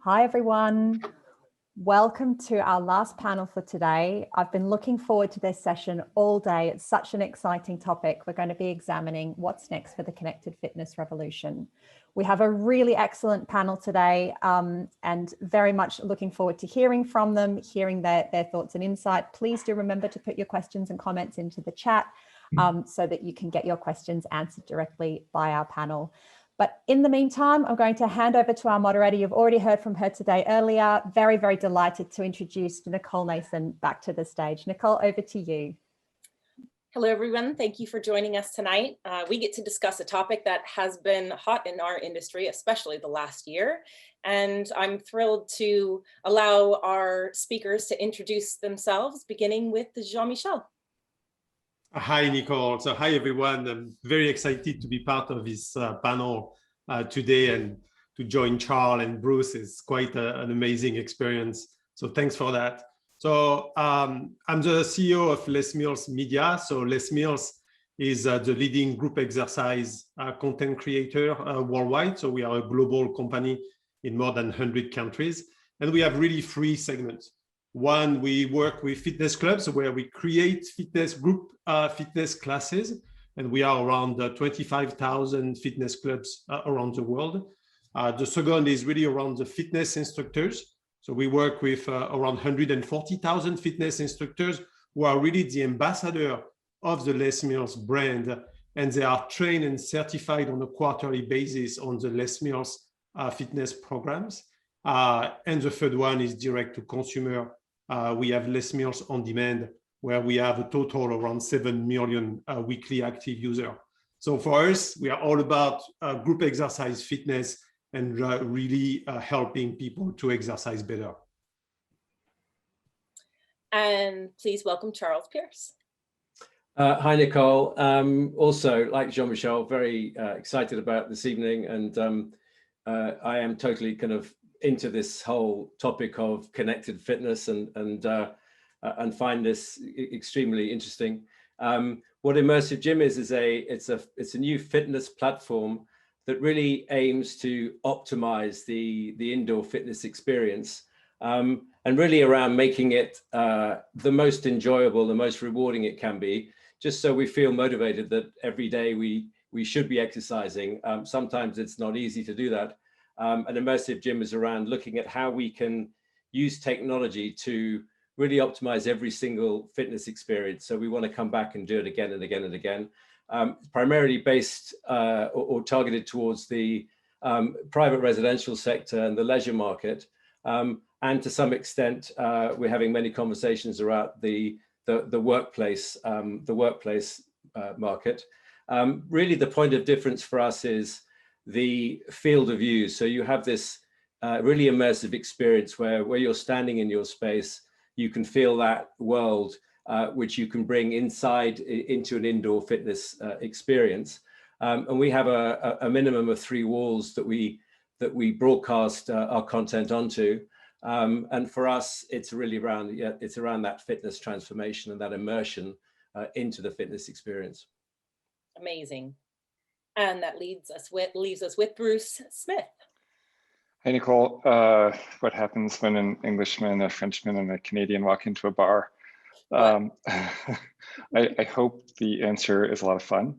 Hi, everyone. Welcome to our last panel for today. I've been looking forward to this session all day. It's such an exciting topic. We're going to be examining what's next for the connected fitness revolution. We have a really excellent panel today and very much looking forward to hearing from them, hearing their thoughts and insight. Please do remember to put your questions and comments into the chat so that you can get your questions answered directly by our panel. But in the meantime, I'm going to hand over to our moderator. You've already heard from her today earlier. Very, very delighted to introduce Nicole Nason back to the stage. Nicole, over to you. Hello, everyone. Thank you for joining us tonight. We get to discuss a topic that has been hot in our industry, especially the last year. And I'm thrilled to allow our speakers to introduce themselves, beginning with Jean-Michel. Hi, Nicole. So hi, everyone. I'm very excited to be part of this panel today and to join Charles and Bruce. It's quite an amazing experience. So thanks for that. So I'm the CEO of Les Mills Media. So Les Mills is the leading group exercise content creator worldwide. So we are a global company in more than 100 countries. And we have really three segments. One, we work with fitness clubs where we create fitness group fitness classes, and we are around 25,000 fitness clubs around the world. The second is really around the fitness instructors. So we work with around 140,000 fitness instructors who are really the ambassador of the Les Mills brand, and they are trained and certified on a quarterly basis on the Les Mills fitness programs. And the third one is direct to consumer. We have Les Mills On Demand, where we have a total around 7 million weekly active users. So for us, we are all about group exercise fitness and really helping people to exercise better. And please welcome Charles Pearce. Hi, Nicole. Also, like Jean-Michel, very excited about this evening. And I am totally kind of into this whole topic of connected fitness and find this extremely interesting. What Immersive Gym is it's a new fitness platform that really aims to optimize the indoor fitness experience and really around making it the most enjoyable, the most rewarding it can be, just so we feel motivated that every day we should be exercising. Sometimes it's not easy to do that. And Immersive Gym is around looking at how we can use technology to really optimize every single fitness experience. So we want to come back and do it again and again and again. Primarily based or targeted towards the private residential sector and the leisure market. And to some extent, we're having many conversations about the workplace market. Really, the point of difference for us is the field of view. So you have this really immersive experience where you're standing in your space, you can feel that world, which you can bring inside into an indoor fitness experience. And we have a minimum of 3 walls that we broadcast our content onto. And for us, it's really around, it's around that fitness transformation and that immersion into the fitness experience. Amazing. And that leaves us with Bruce Smith. Hey, Nicole. What happens when an Englishman, a Frenchman, and a Canadian walk into a bar? I hope the answer is a lot of fun.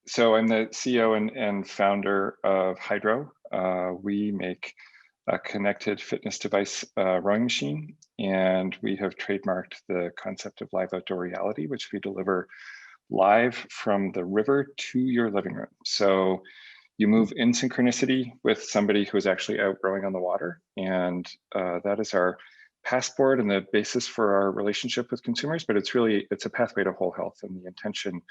So I'm the CEO and founder of Hydrow. We make a connected fitness device rowing machine, and we have trademarked the concept of live outdoor reality, which we deliver live from the river to your living room. So you move in synchronicity with somebody who is actually out rowing on the water. And that is our passport and the basis for our relationship with consumers, but it's a pathway to whole health. And the intention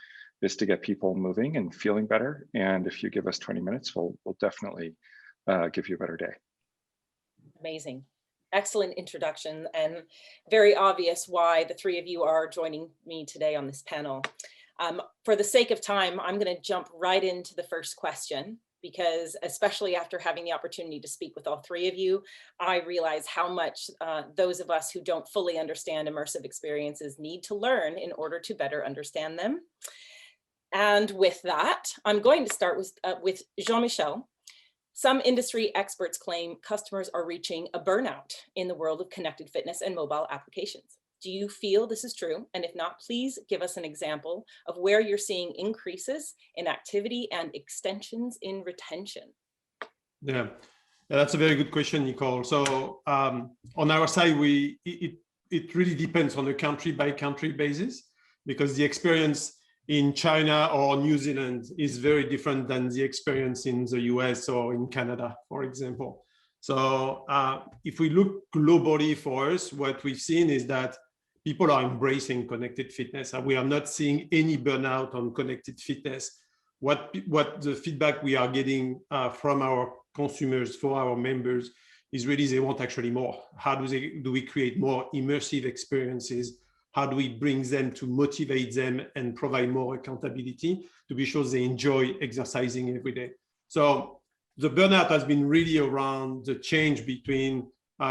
is to get people moving and feeling better. And if you give us 20 minutes, we'll definitely give you a better day. Amazing. Excellent introduction, and very obvious why the 3 of you are joining me today on this panel. For the sake of time, I'm going to jump right into the first question, because especially after having the opportunity to speak with all 3 of you, I realize how much those of us who don't fully understand immersive experiences need to learn in order to better understand them. And with that, I'm going to start with Jean-Michel. Some industry experts claim customers are reaching a burnout in the world of connected fitness and mobile applications. Do you feel this is true? And if not, please give us an example of where you're seeing increases in activity and extensions in retention. Yeah, that's a very good question, Nicole. So on our side, it really depends on a country by country basis, because the experience in China or New Zealand is very different than the experience in the US or in Canada, for example. So if we look globally for us, what we've seen is that people are embracing connected fitness. We are not seeing any burnout on connected fitness. What the feedback we are getting from our consumers, for our members, is really they want actually more. How do we create more immersive experiences? How do we bring them to motivate them and provide more accountability to be sure they enjoy exercising every day? So the burnout has been really around the change between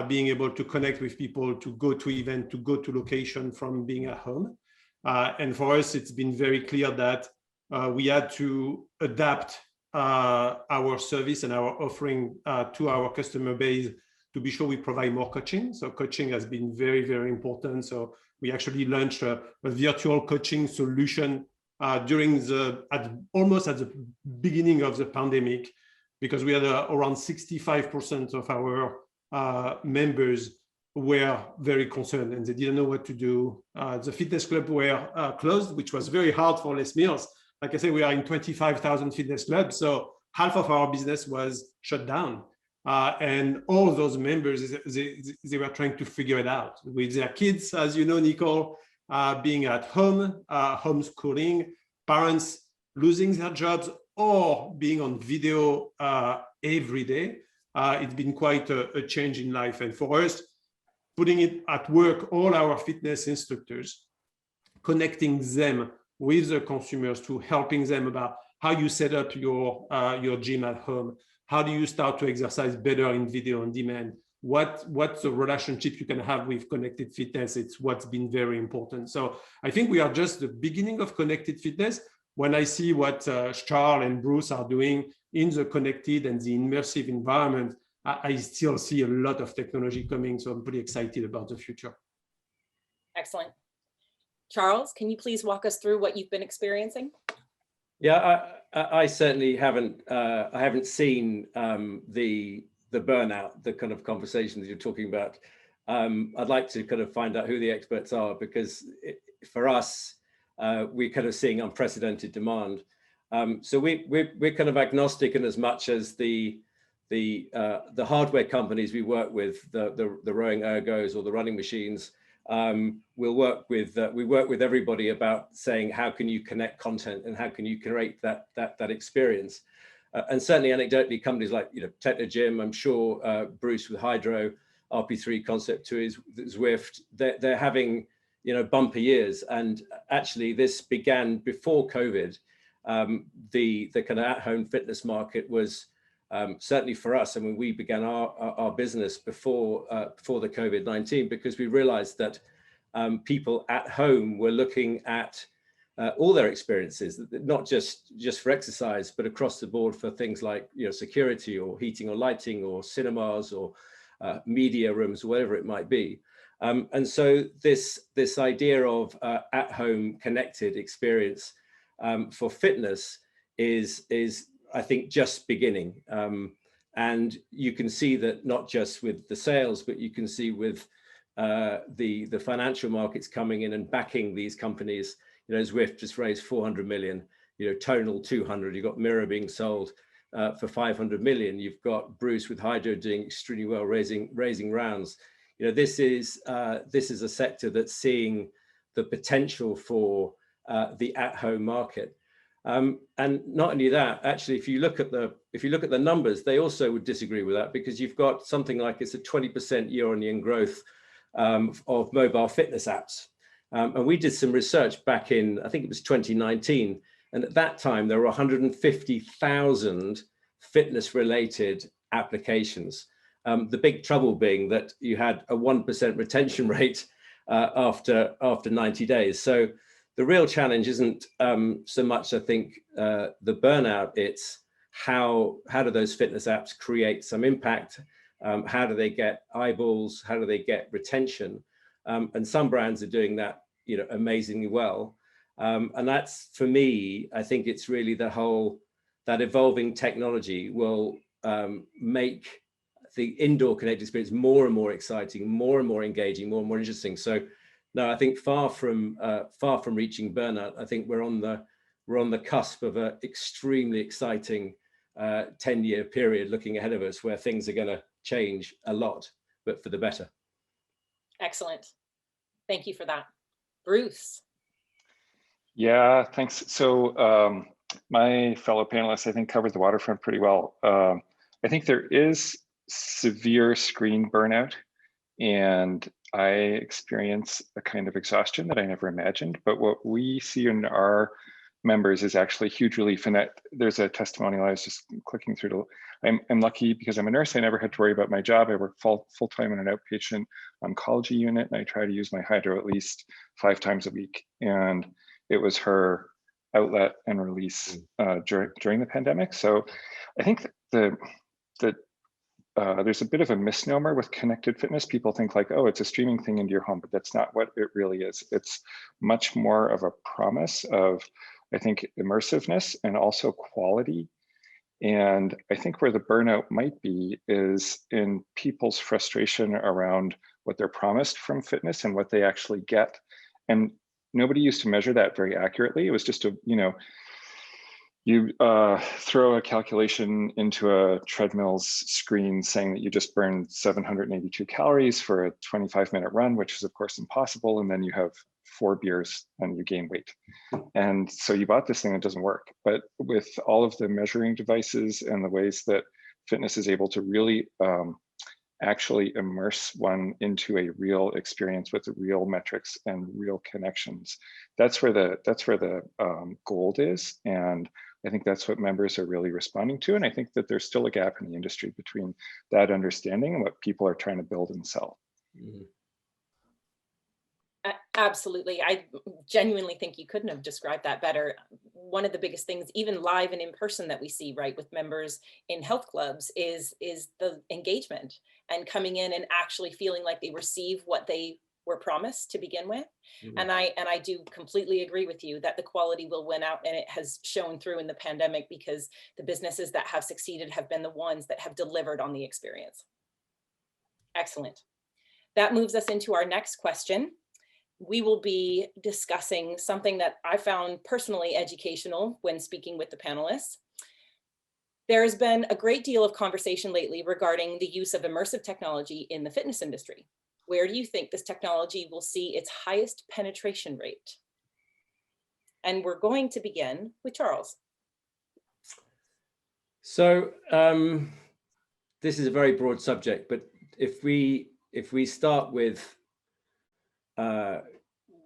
being able to connect with people, to go to event, to go to location from being at home. And for us, it's been very clear that we had to adapt our service and our offering to our customer base to be sure we provide more coaching. So coaching has been very, very important. So we actually launched a virtual coaching solution almost at the beginning of the pandemic, because we had around 65% of our members were very concerned and they didn't know what to do. The fitness clubs were closed, which was very hard for Les Mills. Like I say, we are in 25,000 fitness clubs, so half of our business was shut down. And all those members, they were trying to figure it out with their kids, as you know, Nicole, being at home, homeschooling, parents losing their jobs or being on video every day. It's been quite a change in life. And for us, putting it at work, all our fitness instructors, connecting them with the consumers, to helping them about how you set up your gym at home. How do you start to exercise better in video on demand? What's the relationship you can have with connected fitness? It's what's been very important. So I think we are just the beginning of connected fitness. When I see what Charles and Bruce are doing in the connected and the immersive environment, I still see a lot of technology coming. So I'm pretty excited about the future. Excellent. Charles, can you please walk us through what you've been experiencing? Yeah, I certainly haven't. I haven't seen the burnout, the kind of conversation that you're talking about. I'd like to kind of find out who the experts are, because for us, we're kind of seeing unprecedented demand. So we're kind of agnostic in as much as the hardware companies we work with, the rowing ergos or the running machines. We work with everybody about saying, how can you connect content and how can you create that experience? And certainly anecdotally, companies like Technogym, I'm sure Bruce with Hydrow, RP3 Concept 2 is Zwift, they're having bumpy years. And actually this began before COVID. The kind of at-home fitness market was certainly for us. I mean, we began our business before the COVID-19, because we realized that people at home were looking at all their experiences, not just for exercise, but across the board for things like security or heating or lighting or cinemas or media rooms, whatever it might be. And so this idea of at-home connected experience for fitness is I think just beginning. And you can see that not just with the sales, but you can see with the financial markets coming in and backing these companies. Zwift just raised 400 million, Tonal 200, you've got Mirror being sold for 500 million. You've got Bruce with Hydrow doing extremely well, raising rounds. This is a sector that's seeing the potential for the at-home market. And not only that, actually, if you look at the numbers, they also would disagree with that, because you've got something like it's a 20% year-on-year growth of mobile fitness apps. And we did some research back in, I think it was 2019. And at that time, there were 150,000 fitness-related applications. The big trouble being that you had a 1% retention rate after 90 days. So the real challenge isn't so much, I think, the burnout, it's how do those fitness apps create some impact? How do they get eyeballs? How do they get retention? And some brands are doing that, amazingly well. And that's, for me, I think it's really that evolving technology will make the indoor connected experience more and more exciting, more and more engaging, more and more interesting. So no, I think far from reaching burnout. I think we're on the cusp of an extremely exciting 10-year period looking ahead of us, where things are going to change a lot, but for the better. Excellent. Thank you for that. Bruce. Yeah, thanks. So my fellow panelists, I think, covered the waterfront pretty well. I think there is severe screen burnout, and I experience a kind of exhaustion that I never imagined. But what we see in our members is actually huge relief. And that there's a testimonial I was just clicking through to. I'm lucky because I'm a nurse. I never had to worry about my job. I work full-time in an outpatient oncology unit, and I try to use my Hydrow at least 5 times a week. And it was her outlet and release during the pandemic. So I think there's a bit of a misnomer with connected fitness. People think like, oh, it's a streaming thing into your home, but that's not what it really is. It's much more of a promise of, I think, immersiveness and also quality. And I think where the burnout might be is in people's frustration around what they're promised from fitness and what they actually get. And nobody used to measure that very accurately. It was just you throw a calculation into a treadmill's screen saying that you just burned 782 calories for a 25-minute run, which is of course impossible. And then you have 4 beers and you gain weight. And so you bought this thing that doesn't work. But with all of the measuring devices and the ways that fitness is able to really actually immerse one into a real experience with the real metrics and real connections, that's where the gold is. And I think that's what members are really responding to. And I think that there's still a gap in the industry between that understanding and what people are trying to build and sell. Mm-hmm. Absolutely. I genuinely think you couldn't have described that better. One of the biggest things, even live and in person, that we see, right, with members in health clubs is the engagement and coming in and actually feeling like they receive what they were promised to begin with. Mm-hmm. And I do completely agree with you that the quality will win out, and it has shown through in the pandemic because the businesses that have succeeded have been the ones that have delivered on the experience. Excellent. That moves us into our next question. We will be discussing something that I found personally educational when speaking with the panelists. There has been a great deal of conversation lately regarding the use of immersive technology in the fitness industry. Where do you think this technology will see its highest penetration rate? And we're going to begin with Charles. So this is a very broad subject, but if we start with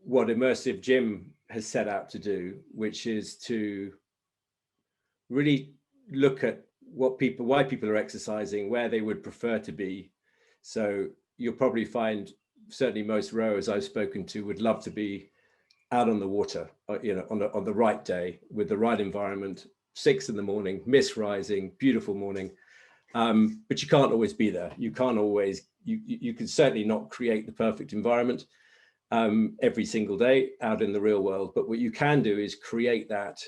what Immersive Gym has set out to do, which is to really look at why people are exercising, where they would prefer to be. So you'll probably find, certainly most rowers I've spoken to would love to be out on the water, on the right day with the right environment, 6 in the morning, mist rising, beautiful morning. But you can't always be there. You can't always, you can certainly not create the perfect environment every single day out in the real world. But what you can do is create that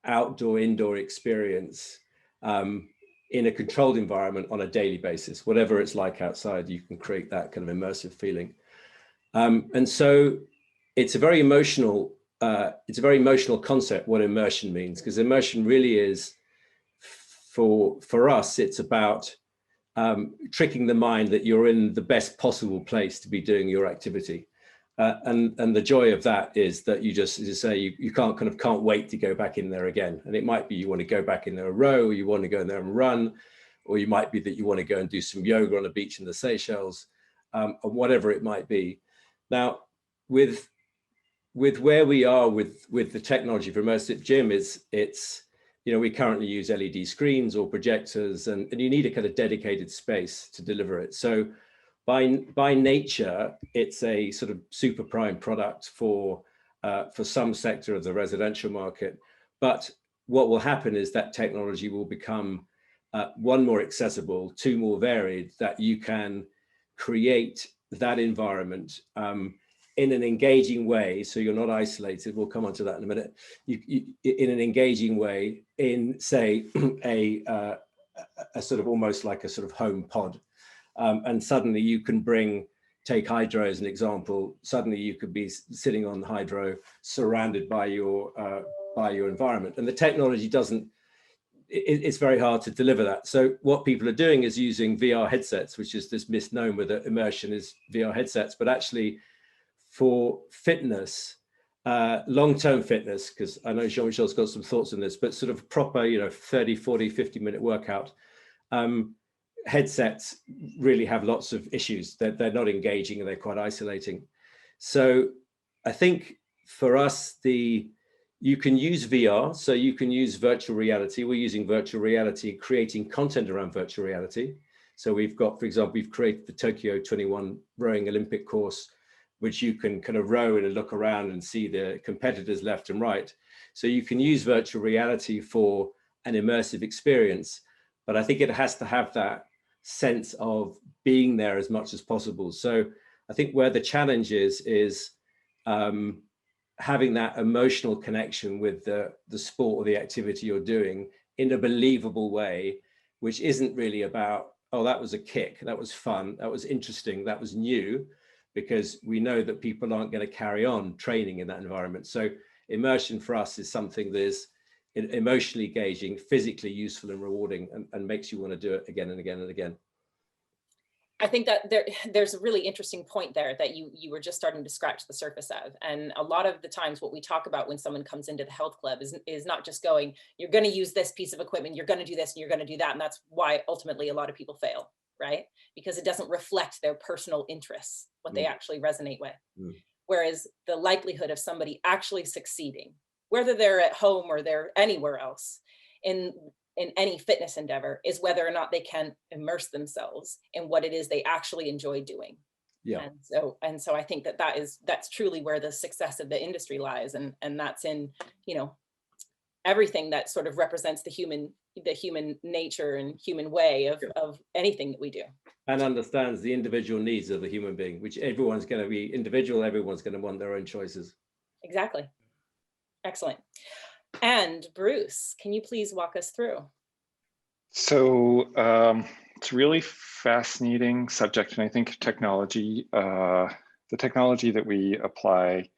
outdoor, indoor experience in a controlled environment on a daily basis. Whatever it's like outside, you can create that kind of immersive feeling. And so it's a very emotional concept, what immersion means, because immersion really is, for us, it's about tricking the mind that you're in the best possible place to be doing your activity. And the joy of that is that you just, as you say, you can't wait to go back in there again. And it might be you want to go back in there a row, or you want to go in there and run, or you might be that you want to go and do some yoga on a beach in the Seychelles, or whatever it might be. Now, with where we are with the technology for Immersive Gym, it's we currently use LED screens or projectors, and you need a kind of dedicated space to deliver it. So by nature, it's a sort of super prime product for some sector of the residential market. But what will happen is that technology will become one, more accessible, two, more varied, that you can create that environment in an engaging way, so you're not isolated. We'll come on to that in a minute. In an engaging way, in say a sort of almost like a sort of home pod, and suddenly you can take Hydrow as an example. Suddenly you could be sitting on Hydrow, surrounded by your environment, and the technology doesn't. It's very hard to deliver that. So what people are doing is using VR headsets, which is this misnomer that immersion is VR headsets, but actually for fitness, long-term fitness, because I know Jean-Michel's got some thoughts on this, but sort of proper, 30, 40, 50-minute workout, headsets really have lots of issues. They're not engaging and they're quite isolating. So I think for us, you can use VR, so you can use virtual reality. We're using virtual reality, creating content around virtual reality. So we've got, for example, we've created the Tokyo 21 rowing Olympic course, which you can kind of row and look around and see the competitors left and right. So you can use virtual reality for an immersive experience, but I think it has to have that sense of being there as much as possible. So I think where the challenge is having that emotional connection with the sport or the activity you're doing in a believable way, which isn't really about, oh, that was a kick, that was fun, that was interesting, that was new, because we know that people aren't going to carry on training in that environment. So immersion for us is something that is emotionally engaging, physically useful and rewarding, and makes you want to do it again and again and again. I think that there's a really interesting point there that you were just starting to scratch the surface of. And a lot of the times what we talk about when someone comes into the health club is not just going, you're going to use this piece of equipment, you're going to do this and you're going to do that. And that's why ultimately a lot of people fail, right? Because it doesn't reflect their personal interests, what they actually resonate with. Whereas the likelihood of somebody actually succeeding, whether they're at home or they're anywhere else in any fitness endeavor, is whether or not they can immerse themselves in what it is they actually enjoy doing. Yeah. And so I think that's truly where the success of the industry lies. And that's in, everything that sort of represents the human nature and human way of anything that we do. And understands the individual needs of the human being, which everyone's going to be individual, everyone's going to want their own choices. Exactly. Excellent. And Bruce, can you please walk us through? So it's a really fascinating subject, and I think technology, the technology that we apply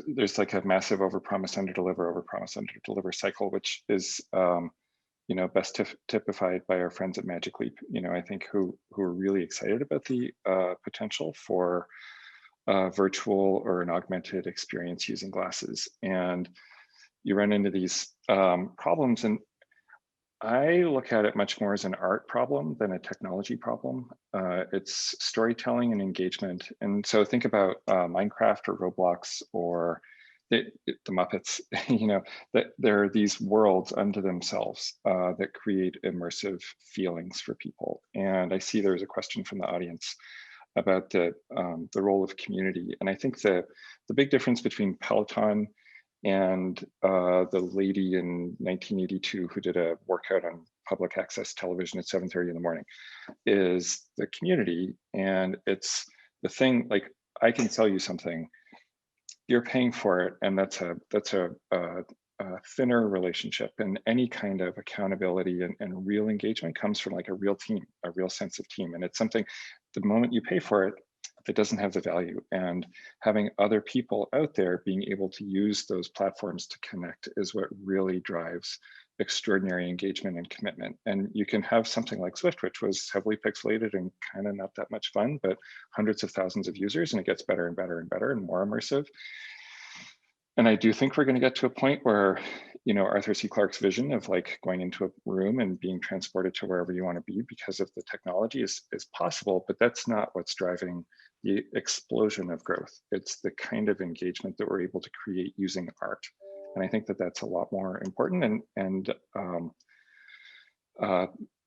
there's like a massive overpromise, underdeliver, overpromise, underdeliver cycle, which is best typified by our friends at Magic Leap. I think who are really excited about the potential for virtual or an augmented experience using glasses, and you run into these problems. And I look at it much more as an art problem than a technology problem. It's storytelling and engagement. And so think about Minecraft or Roblox or the Muppets, that there are these worlds unto themselves that create immersive feelings for people. And I see there's a question from the audience about the role of community. And I think the big difference between Peloton and the lady in 1982 who did a workout on public access television at 7:30 in the morning is the community. And it's the thing, like, I can sell you something, you're paying for it, and that's a thinner relationship, and any kind of accountability and real engagement comes from like a real team, a real sense of team. And it's something, the moment you pay for it, that doesn't have the value. And having other people out there being able to use those platforms to connect is what really drives extraordinary engagement and commitment. And you can have something like Swift, which was heavily pixelated and kind of not that much fun, but hundreds of thousands of users, and it gets better and better and better and more immersive. And I do think we're going to get to a point where, Arthur C. Clarke's vision of like going into a room and being transported to wherever you want to be because of the technology is possible, but that's not what's driving the explosion of growth. It's the kind of engagement that we're able to create using art. And I think that that's a lot more important. And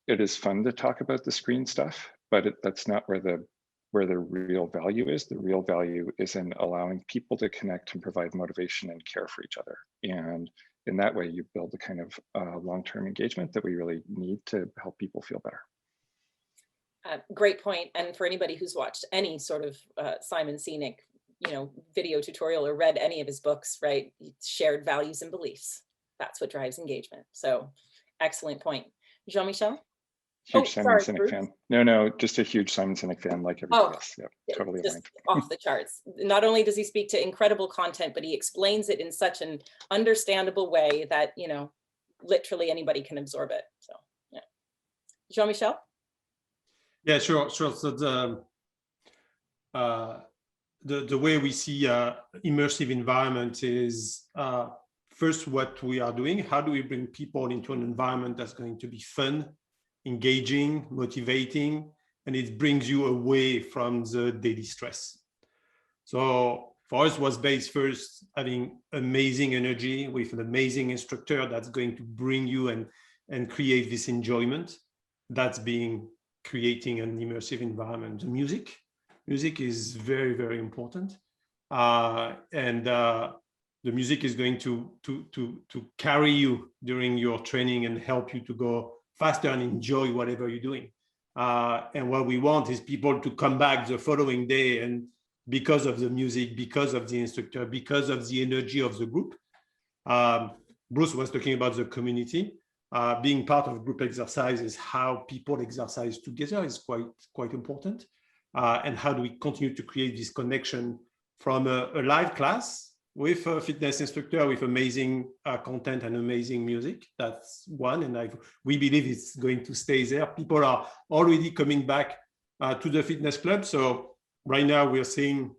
it is fun to talk about the screen stuff, but that's not where the real value is. The real value is in allowing people to connect and provide motivation and care for each other. And in that way, you build the kind of long-term engagement that we really need to help people feel better. Great point. And for anybody who's watched any sort of Simon Sinek, video tutorial or read any of his books, right? Shared values and beliefs. That's what drives engagement. So excellent point. Jean-Michel? Huge Simon Sinek fan. No, just a huge Simon Sinek fan, like everybody else. Yeah, totally just aligned. Off the charts. Not only does he speak to incredible content, but he explains it in such an understandable way that, literally anybody can absorb it. So, yeah. Jean-Michel? Yeah, sure. So the way we see immersive environment is first what we are doing. How do we bring people into an environment that's going to be fun, engaging, motivating, and it brings you away from the daily stress. So for us, was based first having amazing energy with an amazing instructor that's going to bring you and create this enjoyment. That's creating an immersive environment. The music is very, very important, and the music is going to carry you during your training and help you to go faster and enjoy whatever you're doing. And what we want is people to come back the following day, and because of the music, because of the instructor, because of the energy of the group. Bruce was talking about the community. Being part of group exercise is how people exercise together is quite important. And how do we continue to create this connection from a live class with a fitness instructor with amazing content and amazing music? That's one, and we believe it's going to stay there. People are already coming back to the fitness club. So right now we're seeing,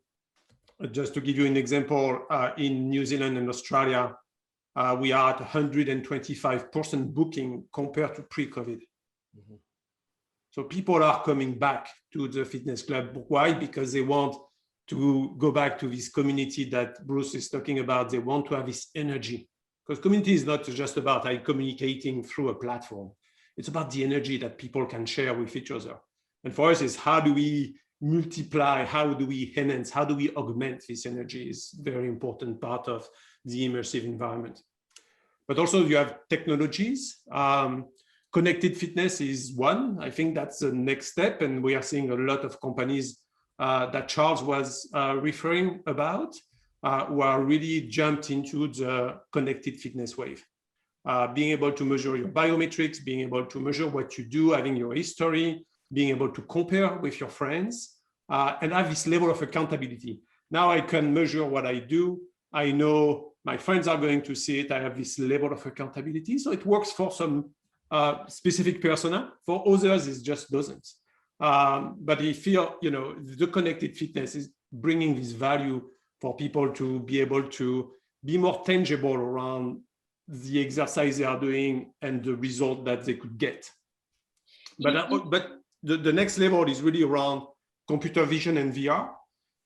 just to give you an example, in New Zealand and Australia, we are at 125% booking compared to pre-COVID. Mm-hmm. So people are coming back to the fitness club. Why? Because they want to go back to this community that Bruce is talking about. They want to have this energy, because community is not just about communicating through a platform. It's about the energy that people can share with each other. And for us, is how do we multiply, how do we enhance, how do we augment this energy is very important part of the immersive environment. But also you have technologies. Connected fitness is one. I think that's the next step. And we are seeing a lot of companies that Charles was referring about, who are really jumped into the connected fitness wave. Being able to measure your biometrics, being able to measure what you do, having your history, being able to compare with your friends, and have this level of accountability. Now I can measure what I do. I know my friends are going to see it. I have this level of accountability. So it works for some specific persona. For others, it just doesn't. But I feel, the connected fitness is bringing this value for people to be able to be more tangible around the exercise they are doing and the result that they could get. But the next level is really around computer vision and VR.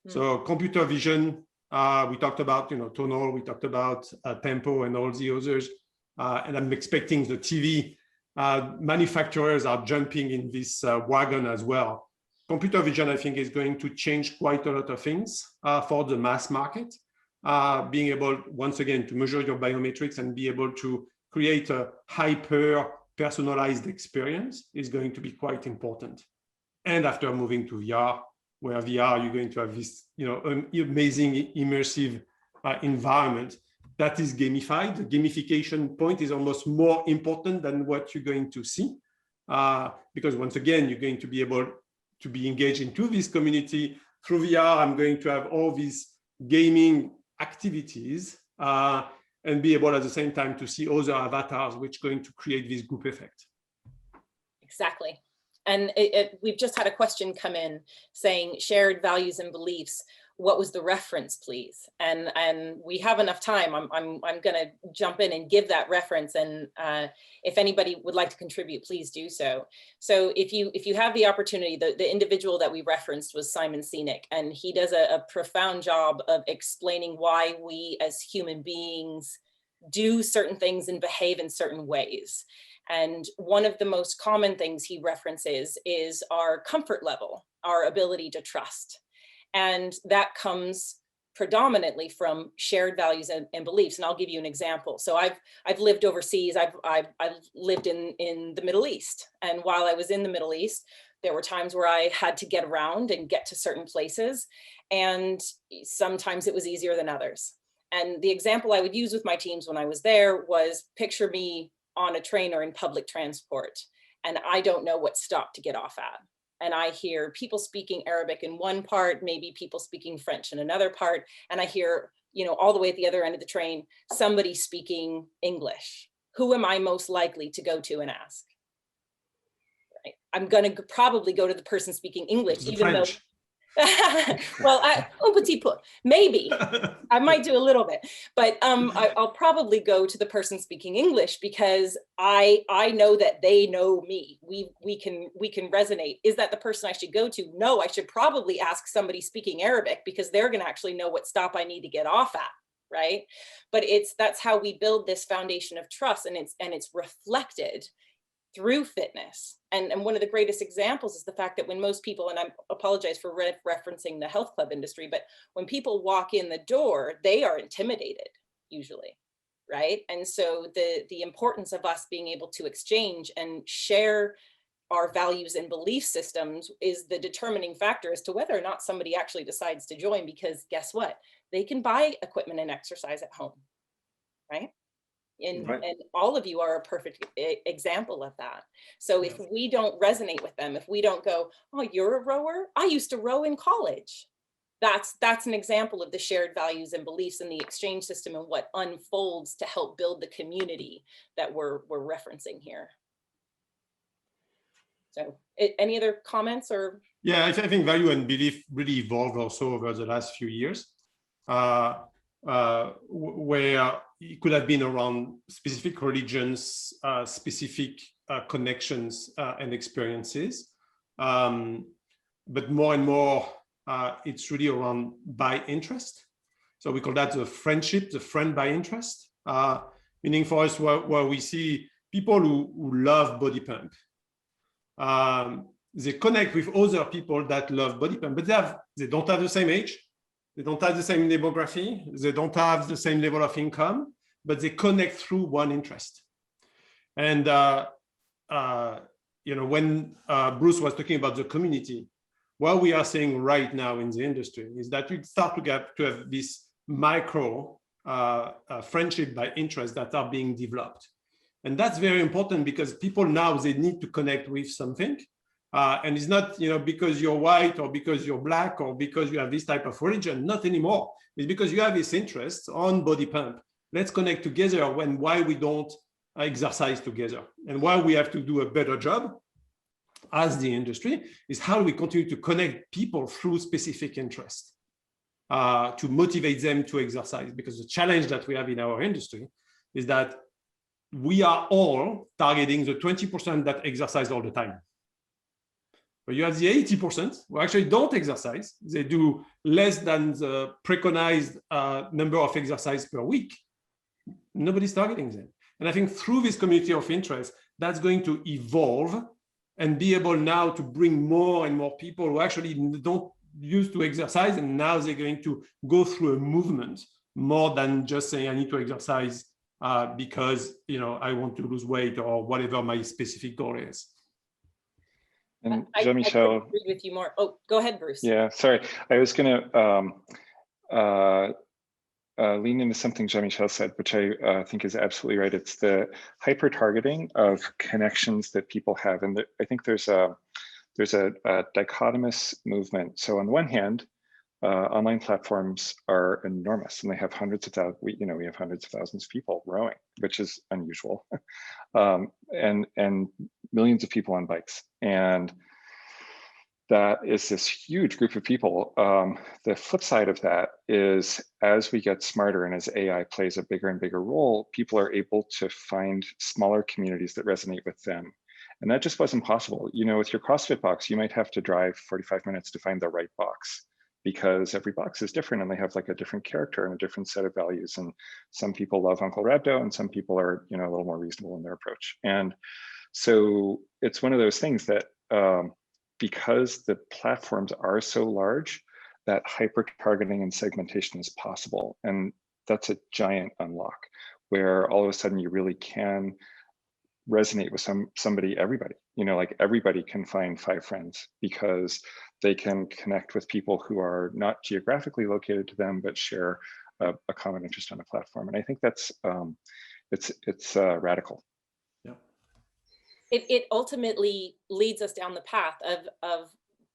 Mm. So computer vision, we talked about, tonal, we talked about tempo and all the others. And I'm expecting the TV manufacturers are jumping in this wagon as well. Computer vision, I think, is going to change quite a lot of things for the mass market. Being able, once again, to measure your biometrics and be able to create a hyper-personalized experience is going to be quite important. And after moving to VR, where VR, you're going to have this, amazing immersive environment that is gamified. The gamification point is almost more important than what you're going to see, because once again, you're going to be able to be engaged into this community through VR. I'm going to have all these gaming activities and be able at the same time to see other avatars, which are going to create this group effect. Exactly. And we've just had a question come in saying shared values and beliefs. What was the reference, please? And we have enough time. I'm going to jump in and give that reference. And if anybody would like to contribute, please do so. So if you have the opportunity, the individual that we referenced was Simon Sinek, and he does a profound job of explaining why we as human beings do certain things and behave in certain ways. And one of the most common things he references is our comfort level, our ability to trust. And that comes predominantly from shared values and beliefs. And I'll give you an example. So I've lived overseas. I've lived in the Middle East. And while I was in the Middle East, there were times where I had to get around and get to certain places. And sometimes it was easier than others. And the example I would use with my teams when I was there was, picture me on a train or in public transport, and I don't know what stop to get off at. And I hear people speaking Arabic in one part, maybe people speaking French in another part. And I hear, you know, all the way at the other end of the train, somebody speaking English. Who am I most likely to go to and ask? Right? I'm going to probably go to the person speaking English, even though well, un petit peu, maybe I might do a little bit, but I'll probably go to the person speaking English because I know that they know me. We can resonate. Is that the person I should go to? No, I should probably ask somebody speaking Arabic because they're going to actually know what stop I need to get off at, right? But that's how we build this foundation of trust, and it's reflected through fitness. And one of the greatest examples is the fact that when most people, and I apologize for referencing the health club industry, but when people walk in the door, they are intimidated usually, right? And so the importance of us being able to exchange and share our values and belief systems is the determining factor as to whether or not somebody actually decides to join, because guess what? They can buy equipment and exercise at home, right? And all of you are a perfect example of that. So if we don't resonate with them, if we don't go, oh, you're a rower? I used to row in college. That's an example of the shared values and beliefs in the exchange system and what unfolds to help build the community that we're referencing here. So any other comments or? Yeah, I think value and belief really evolved also over the last few years. Where it could have been around specific religions, specific connections and experiences. But more and more, it's really around by interest. So we call that the friendship, the friend by interest. Meaning for us, where we see people who love body pump, they connect with other people that love body pump, but they don't have the same age. They don't have the same demography. They don't have the same level of income, but they connect through one interest. And you know, when Bruce was talking about the community, what we are seeing right now in the industry is that we start to have this micro friendship by interest that are being developed. And that's very important because people now, they need to connect with something. And it's not, you know, because you're white or because you're black or because you have this type of religion, not anymore. It's because you have this interest on body pump. Let's connect together why we don't exercise together, and why we have to do a better job as the industry is how do we continue to connect people through specific interests to motivate them to exercise. Because the challenge that we have in our industry is that we are all targeting the 20% that exercise all the time. But you have the 80% who actually don't exercise. They do less than the preconized number of exercise per week. Nobody's targeting them. And I think through this community of interest, that's going to evolve and be able now to bring more and more people who actually don't used to exercise, and now they're going to go through a movement more than just saying I need to exercise because, you know, I want to lose weight or whatever my specific goal is. And Jean-Michel, I agree with you more. Oh, go ahead, Bruce. Yeah, sorry. I was going to lean into something Jean-Michel said, which I think is absolutely right. It's the hyper-targeting of connections that people have. And I think there's a dichotomous movement. So on the one hand, online platforms are enormous, and they have hundreds of thousands. We have hundreds of thousands of people rowing, which is unusual, and millions of people on bikes, and that is this huge group of people. The flip side of that is, as we get smarter and as AI plays a bigger and bigger role, people are able to find smaller communities that resonate with them. And that just wasn't possible. You know, with your CrossFit box, you might have to drive 45 minutes to find the right box, because every box is different and they have like a different character and a different set of values. And some people love Uncle Rhabdo and some people are, you know, a little more reasonable in their approach. And so it's one of those things that because the platforms are so large, that hyper targeting and segmentation is possible. And that's a giant unlock where all of a sudden you really can resonate with somebody, everybody, like everybody can find 5 friends because they can connect with people who are not geographically located to them, but share a common interest on a platform. And I think that's, it's radical. Yeah. It ultimately leads us down the path of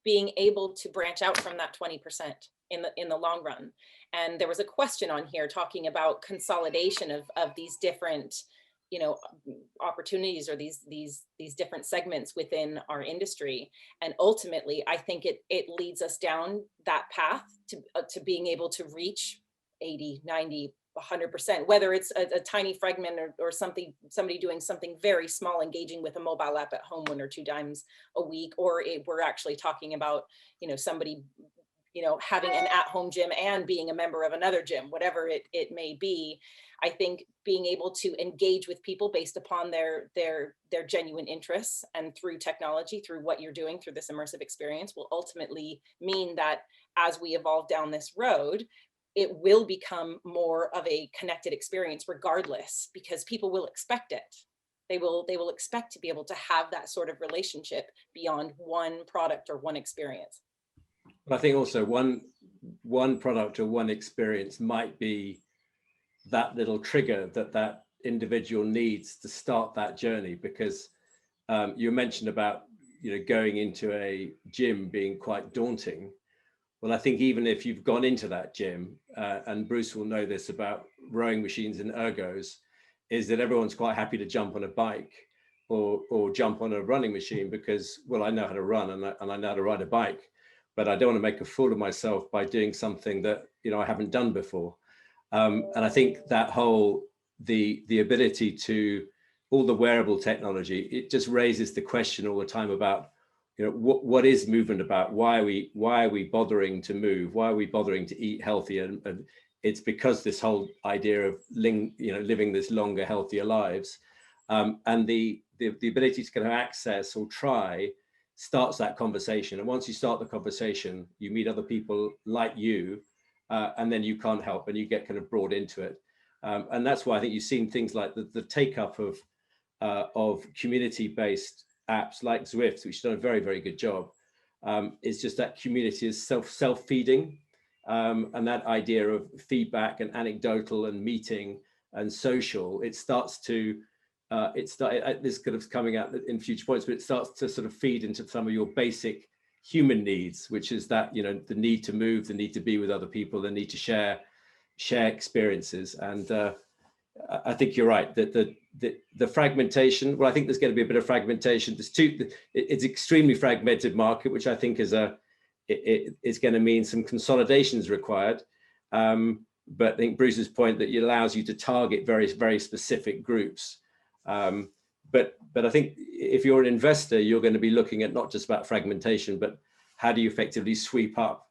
being able to branch out from that 20% in the long run. And there was a question on here talking about consolidation of these different, opportunities or these different segments within our industry. And ultimately, I think it leads us down that path to being able to reach 80, 90, 100%, whether it's a tiny fragment or somebody doing something very small, engaging with a mobile app at home 1 or 2 times a week, or we're actually talking about, somebody, having an at-home gym and being a member of another gym, whatever it may be. I think being able to engage with people based upon their genuine interests and through technology, through what you're doing through this immersive experience, will ultimately mean that as we evolve down this road, it will become more of a connected experience regardless, because people will expect it. They will expect to be able to have that sort of relationship beyond one product or one experience. But I think also one product or one experience might be that little trigger that individual needs to start that journey, because you mentioned about going into a gym being quite daunting. Well, I think even if you've gone into that gym, and Bruce will know this about rowing machines and ergos, is that everyone's quite happy to jump on a bike or jump on a running machine because, well, I know how to run and I know how to ride a bike, but I don't want to make a fool of myself by doing something that I haven't done before. And I think that whole the ability to all the wearable technology, it just raises the question all the time about what is movement about? Why are we bothering to move? Why are we bothering to eat healthier? And it's because this whole idea of living this longer, healthier lives, and the ability to kind of access or try starts that conversation. And once you start the conversation, you meet other people like you, and then you can't help and you get kind of brought into it. And that's why I think you've seen things like the take up of community-based apps like Zwift, which done a very, very good job. It's just that community is self-feeding, and that idea of feedback and anecdotal and meeting and social, it starts to this kind of coming out in future points, but it starts to sort of feed into some of your basic human needs, which is that the need to move, the need to be with other people, the need to share experiences. And I think you're right that the fragmentation. Well, I think there's going to be a bit of fragmentation. It's extremely fragmented market, which I think is it's going to mean some consolidations required. But I think Bruce's point that it allows you to target very, very specific groups. But I think if you're an investor, you're going to be looking at not just about fragmentation, but how do you effectively sweep up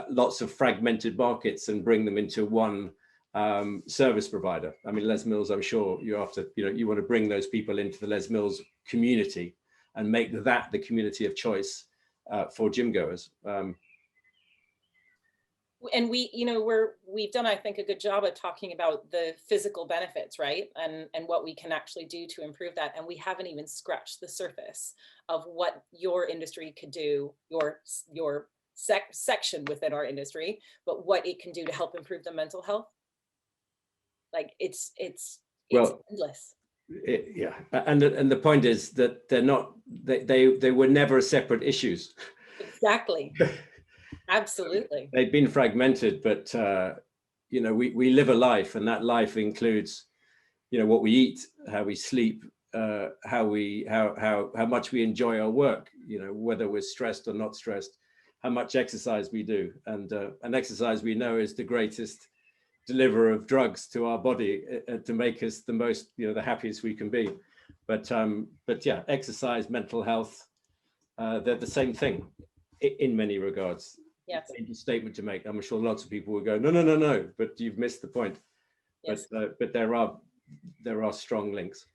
lots of fragmented markets and bring them into one service provider. I mean, Les Mills, I'm sure you're after, you want to bring those people into the Les Mills community and make that the community of choice for gym goers. And we've done, I think, a good job of talking about the physical benefits, right? And what we can actually do to improve that. And we haven't even scratched the surface of what your industry could do, your section within our industry, but what it can do to help improve the mental health. Like it's endless. Yeah, and the point is that they were never separate issues. Exactly. Absolutely. They've been fragmented, but we live a life, and that life includes what we eat, how we sleep, how much we enjoy our work, whether we're stressed or not stressed, how much exercise we do, and exercise we know is the greatest deliverer of drugs to our body to make us the most, the happiest we can be. But yeah, exercise, mental health, they're the same thing in many regards. Yes. Same statement to make. I'm sure lots of people will go, no, but you've missed the point. Yes. But there are strong links.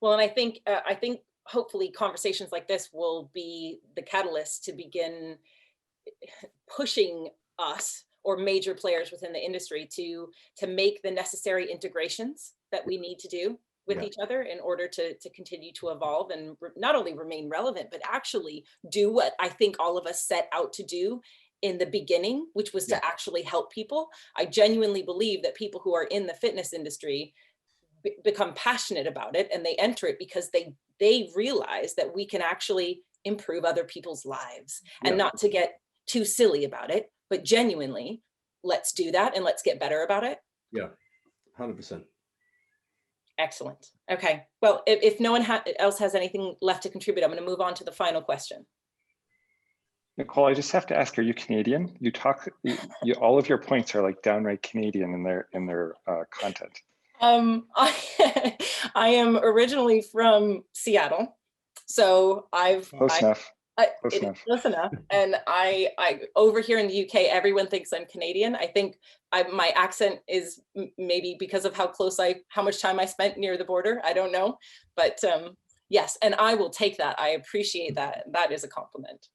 Well, and I think hopefully conversations like this will be the catalyst to begin pushing us or major players within the industry to make the necessary integrations that we need to do with each other in order to continue to evolve and not only remain relevant, but actually do what I think all of us set out to do in the beginning, which was to actually help people. I genuinely believe that people who are in the fitness industry become passionate about it, and they enter it because they realize that we can actually improve other people's lives, and not to get too silly about it, but genuinely, let's do that and let's get better about it. Yeah, 100%. Excellent. Okay. Well, if no one else has anything left to contribute, I'm going to move on to the final question. Nicole, I just have to ask, are you Canadian? You talk, all of your points are like downright Canadian in their content. I am originally from Seattle, so Close enough. Close enough. And I over here in the UK, everyone thinks I'm Canadian. I think my accent is maybe because of how much time I spent near the border. I don't know, but yes, and I will take that. I appreciate that. That is a compliment.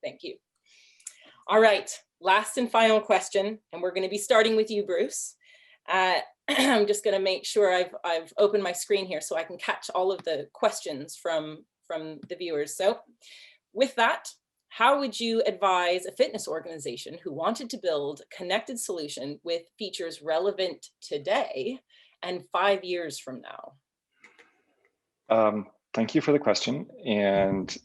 Thank you. All right, last and final question, and we're going to be starting with you, Bruce. I'm just going to make sure I've opened my screen here so I can catch all of the questions from the viewers. So with that, how would you advise a fitness organization who wanted to build a connected solution with features relevant today and 5 years from now? Thank you for the question. And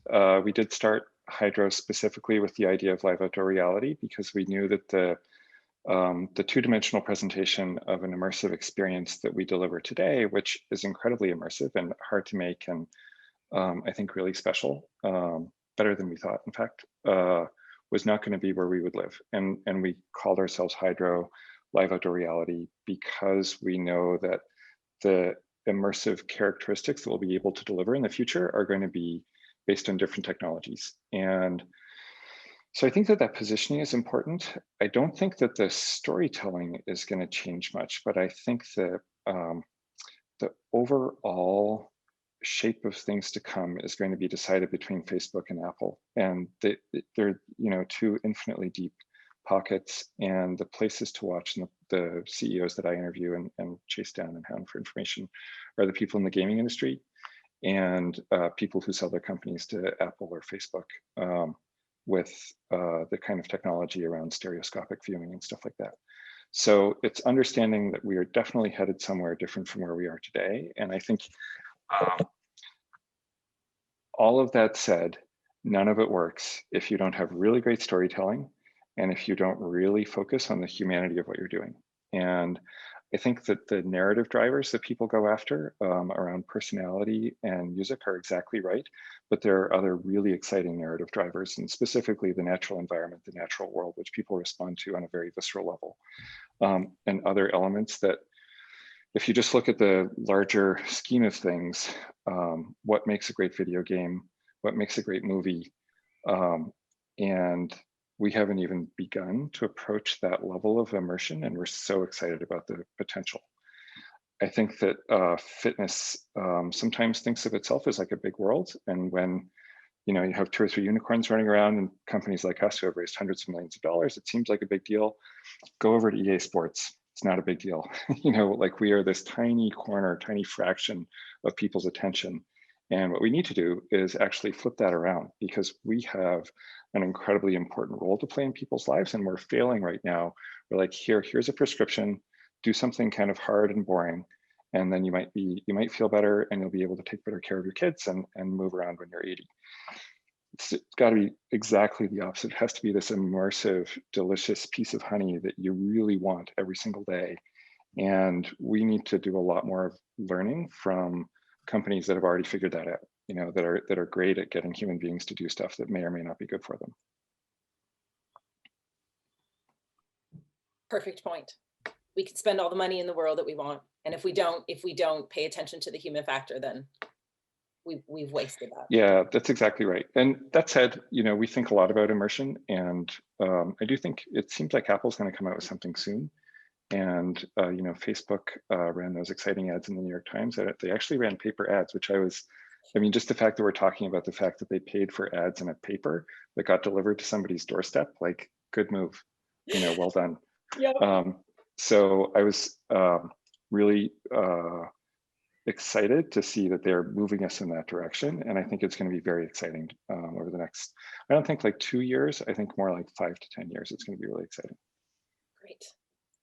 we did start Hydrow specifically with the idea of live outdoor reality, because we knew that the two-dimensional presentation of an immersive experience that we deliver today, which is incredibly immersive and hard to make, and I think really special, better than we thought, in fact, was not going to be where we would live. And we called ourselves Hydrow Live Outdoor Reality because we know that the immersive characteristics that we'll be able to deliver in the future are going to be based on different technologies. And so I think that positioning is important. I don't think that the storytelling is going to change much, but I think that the overall shape of things to come is going to be decided between Facebook and Apple. And they're, two infinitely deep pockets, and the places to watch and the CEOs that I interview and chase down and hound for information are the people in the gaming industry and people who sell their companies to Apple or Facebook with the kind of technology around stereoscopic viewing and stuff like that. So it's understanding that we are definitely headed somewhere different from where we are today. And I think all of that said, none of it works if you don't have really great storytelling and if you don't really focus on the humanity of what you're doing. And I think that the narrative drivers that people go after around personality and music are exactly right, but there are other really exciting narrative drivers, and specifically the natural environment, the natural world, which people respond to on a very visceral level, and other elements that, if you just look at the larger scheme of things, what makes a great video game, what makes a great movie, and we haven't even begun to approach that level of immersion, and we're so excited about the potential. I think that fitness sometimes thinks of itself as like a big world, and when you have 2 or 3 unicorns running around and companies like us who have raised hundreds of millions of dollars, it seems like a big deal. Go over to EA Sports. It's not a big deal. Like we are this tiny corner, tiny fraction of people's attention. And what we need to do is actually flip that around, because we have an incredibly important role to play in people's lives, and we're failing right now. We're like, here's a prescription, do something kind of hard and boring, and then you might feel better, and you'll be able to take better care of your kids and move around when you're 80. It's got to be exactly the opposite. It has to be this immersive, delicious piece of honey that you really want every single day. And we need to do a lot more of learning from companies that have already figured that out, that are great at getting human beings to do stuff that may or may not be good for them. Perfect point. We could spend all the money in the world that we want, and if we don't pay attention to the human factor, then we've wasted that. Yeah, that's exactly right. And that said, we think a lot about immersion, and I do think it seems like Apple's going to come out with something soon. And Facebook ran those exciting ads in the New York Times. They actually ran paper ads, which just the fact that we're talking about the fact that they paid for ads in a paper that got delivered to somebody's doorstep, like good move, well done. Yeah. So I was really excited to see that they're moving us in that direction. And I think it's going to be very exciting over the next, I don't think like 2 years, I think more like 5 to 10 years. It's going to be really exciting. Great.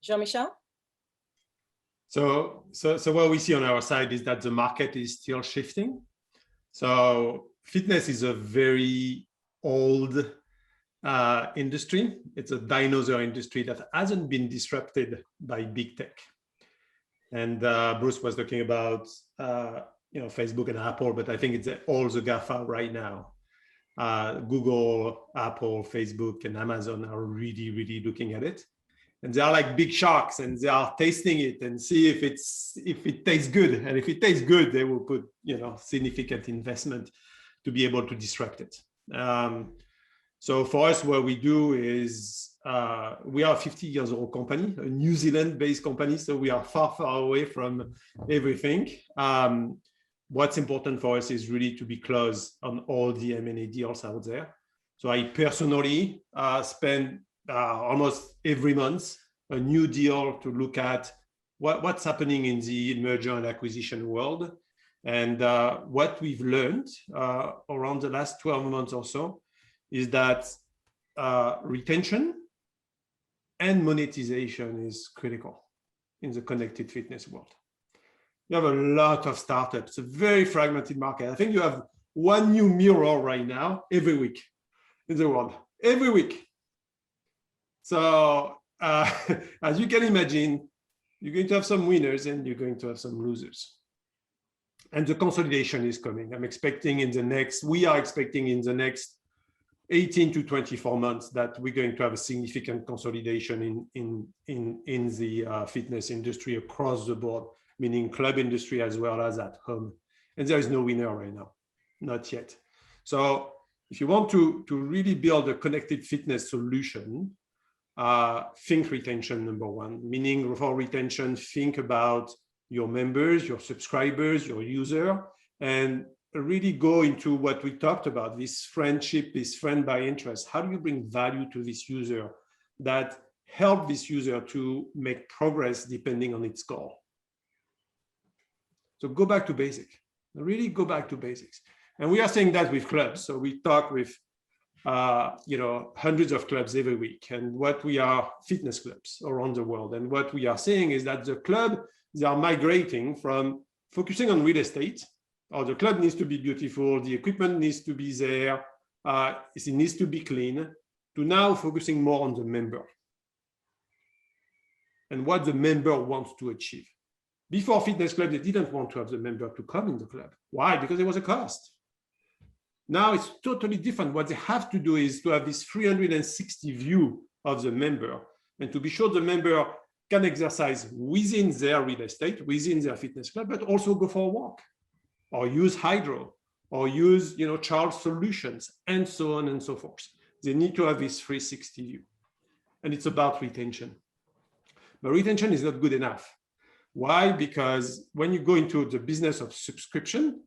Jean-Michel? So what we see on our side is that the market is still shifting. So fitness is a very old industry. It's a dinosaur industry that hasn't been disrupted by big tech. And Bruce was talking about Facebook and Apple, but I think it's all the GAFA right now. Google, Apple, Facebook, and Amazon are really, really looking at it. And they are like big sharks, and they are tasting it and see if it tastes good. And if it tastes good, they will put significant investment to be able to disrupt it. So for us, what we do is we are a 50-year-old company, a New Zealand-based company, so we are far, far away from everything. What's important for us is really to be close on all the M&A deals out there. So I personally spend almost every month a new deal to look at what's happening in the merger and acquisition world. And what we've learned around the last 12 months or so is that retention and monetization is critical in the connected fitness world. You have a lot of startups. It's a very fragmented market. I think you have one new mirror right now every week in the world, every week. So as you can imagine, you're going to have some winners and you're going to have some losers. And the consolidation is coming. We are expecting in the next 18 to 24 months that we're going to have a significant consolidation in the fitness industry across the board, meaning club industry as well as at home. And there is no winner right now, not yet. So if you want to really build a connected fitness solution, think retention number one, meaning for retention, think about your members, your subscribers, your user, and really go into what we talked about, this friendship, this friend by interest. How do you bring value to this user that help this user to make progress depending on its goal? So go back to basic, really go back to basics. And we are saying that with clubs. So we talk with hundreds of clubs every week, and what we are fitness clubs around the world. And what we are saying is that the club, they are migrating from focusing on real estate, or the club needs to be beautiful, the equipment needs to be there, it needs to be clean, to now focusing more on the member and what the member wants to achieve. Before fitness club, they didn't want to have the member to come in the club. Why? Because there was a cost. Now it's totally different. What they have to do is to have this 360 view of the member, and to be sure the member can exercise within their real estate, within their fitness club, but also go for a walk, or use Hydrow, or use Charles solutions, and so on and so forth. They need to have this 360 view. And it's about retention. But retention is not good enough. Why? Because when you go into the business of subscription,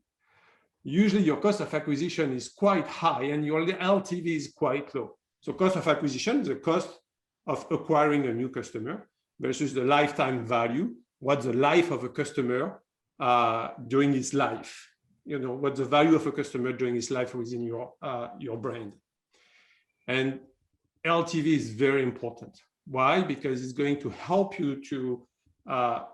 usually your cost of acquisition is quite high and your LTV is quite low. So cost of acquisition is the cost of acquiring a new customer versus the lifetime value, what's the life of a customer during his life, what's the value of a customer during his life within your brand. And LTV is very important. Why? Because it's going to help you to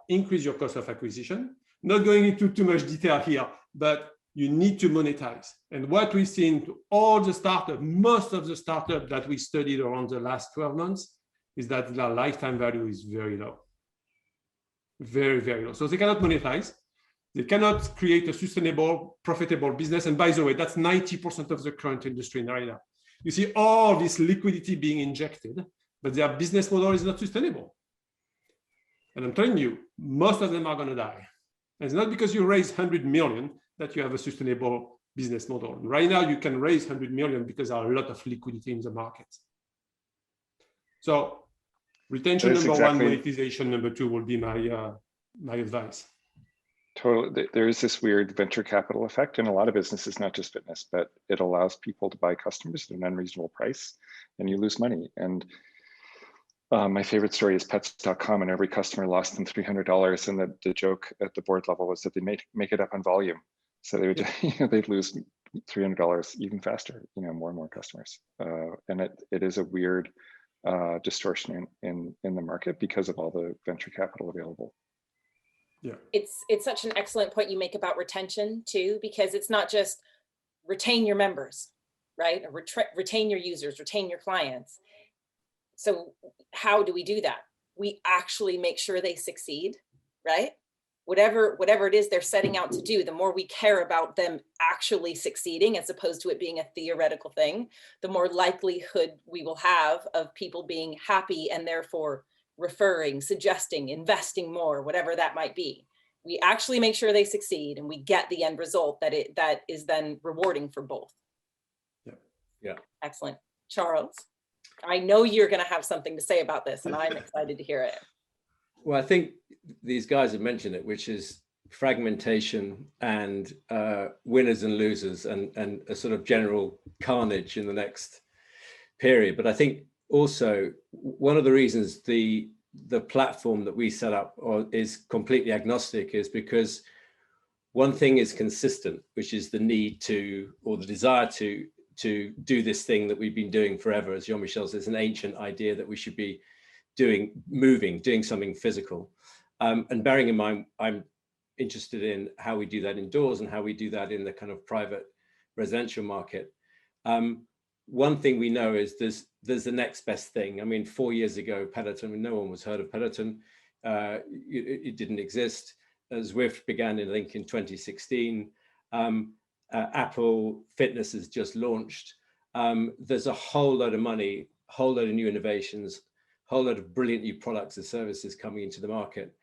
increase your cost of acquisition. Not going into too much detail here, but you need to monetize. And what we've seen to all the startups, most of the startups that we studied around the last 12 months, is that their lifetime value is very low. Very, very low. So they cannot monetize. They cannot create a sustainable, profitable business. And by the way, that's 90% of the current industry right now. You see all this liquidity being injected, but their business model is not sustainable. And I'm telling you, most of them are going to die. And it's not because you raise 100 million that you have a sustainable business model. Right now, you can raise 100 million because there are a lot of liquidity in the market. So retention number one, monetization number two will be my advice. Totally. There is this weird venture capital effect in a lot of businesses, not just fitness, but it allows people to buy customers at an unreasonable price and you lose money. And my favorite story is pets.com, and every customer lost them $300. And the joke at the board level was that they make it up on volume. So they would, they'd lose $300 even faster, more and more customers. And it is a weird distortion in the market because of all the venture capital available. Yeah, it's such an excellent point you make about retention too, because it's not just retain your members, right? Or retain your users, retain your clients. So how do we do that? We actually make sure they succeed, right? Whatever it is they're setting out to do, the more we care about them actually succeeding, as opposed to it being a theoretical thing, the more likelihood we will have of people being happy and therefore referring, suggesting, investing more, whatever that might be. We actually make sure they succeed and we get the end result that is then rewarding for both. Yeah. Excellent. Charles, I know you're going to have something to say about this and I'm excited to hear it. Well, I think these guys have mentioned it, which is fragmentation and winners and losers and a sort of general carnage in the next period. But I think also one of the reasons the platform that we set up is completely agnostic is because one thing is consistent, which is the need to, or the desire to do this thing that we've been doing forever. As Jean-Michel says, an ancient idea that we should be doing something physical. And bearing in mind, I'm interested in how we do that indoors and how we do that in the kind of private residential market. One thing we know is there's the next best thing. I mean, 4 years ago, Peloton, no one was heard of Peloton. It didn't exist. Zwift began, I think, in 2016. Apple Fitness has just launched. There's a whole load of money, whole load of new innovations, whole load of brilliant new products and services coming into the market.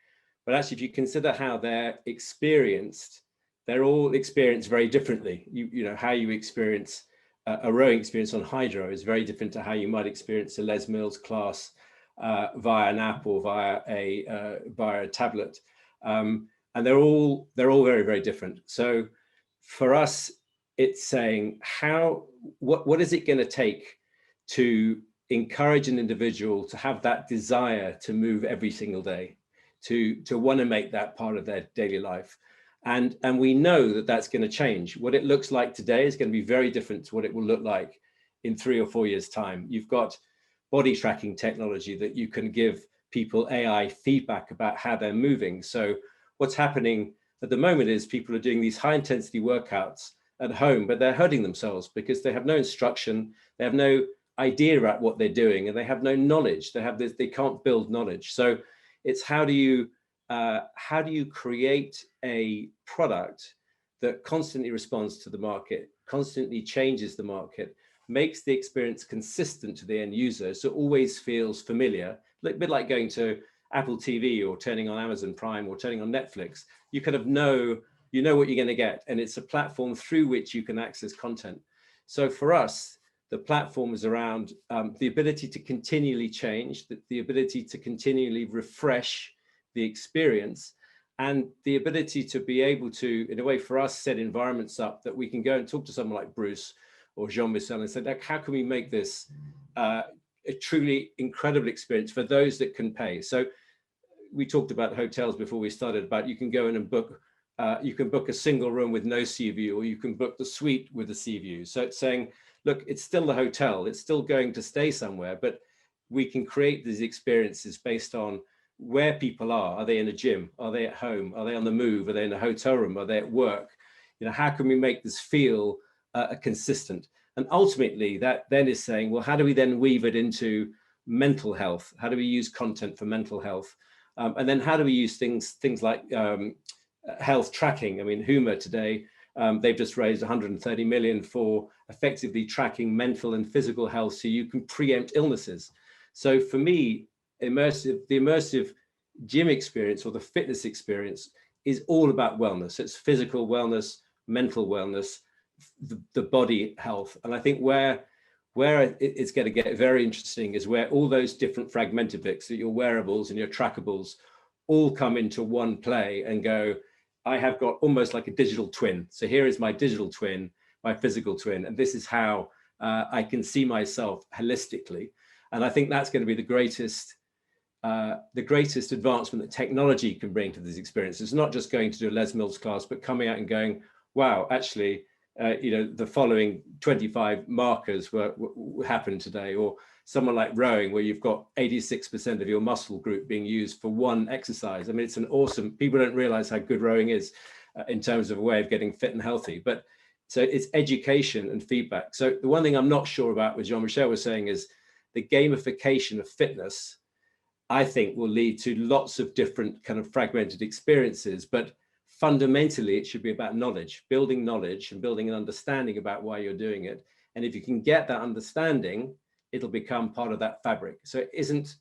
But actually, if you consider how they're experienced, they're all experienced very differently. You know, how you experience a rowing experience on Hydrow is very different to how you might experience a Les Mills class via an app or via a tablet. And they're all very, very different. So for us, it's saying what is it going to take to encourage an individual to have that desire to move every single day, to want to make that part of their daily life. And we know that that's going to change. What it looks like today is going to be very different to what it will look like in 3 or 4 years' time. You've got body tracking technology that you can give people AI feedback about how they're moving. So what's happening at the moment is people are doing these high intensity workouts at home, but they're hurting themselves because they have no instruction, they have no idea about what they're doing, and they have no knowledge. They can't build knowledge. So it's how do you create a product that constantly responds to the market, constantly changes the market, makes the experience consistent to the end user, so it always feels familiar, a bit like going to Apple TV or turning on Amazon Prime or turning on Netflix. You kind of know what you're going to get, and it's a platform through which you can access content. So for us, the platform is around the ability to continually change, the ability to continually refresh the experience, and the ability to be able to, in a way for us, set environments up that we can go and talk to someone like Bruce or Jean-Michel and say, like, how can we make this a truly incredible experience for those that can pay? So we talked about hotels before we started, about you can go in and book, you can book a single room with no sea view, or you can book the suite with a sea view. So it's saying, look, it's still the hotel, it's still going to stay somewhere, but we can create these experiences based on where people are. Are they in a gym? Are they at home? Are they on the move? Are they in a hotel room? Are they at work? You know, how can we make this feel consistent? And ultimately that then is saying, well, how do we then weave it into mental health? How do we use content for mental health? And then how do we use things like health tracking? I mean, Huma today, they've just raised 130 million for effectively tracking mental and physical health so you can preempt illnesses. So for me, the immersive gym experience or the fitness experience is all about wellness. It's physical wellness, mental wellness, the body health. And I think where it's going to get very interesting is where all those different fragmented bits, that your wearables and your trackables all come into one play and go, I have got almost like a digital twin. So here is my digital twin, my physical twin, and this is how I can see myself holistically. And I think that's going to be the greatest advancement that technology can bring to these experiences. It's not just going to do a Les Mills class, but coming out and going, wow, actually, the following 25 markers happened today, or someone like rowing, where you've got 86% of your muscle group being used for one exercise. I mean, it's an awesome, people don't realize how good rowing is in terms of a way of getting fit and healthy. But so it's education and feedback. So the one thing I'm not sure about, what Jean-Michel was saying, is the gamification of fitness, I think, will lead to lots of different kind of fragmented experiences. But fundamentally, it should be about knowledge, building knowledge and building an understanding about why you're doing it. And if you can get that understanding, it'll become part of that fabric. So it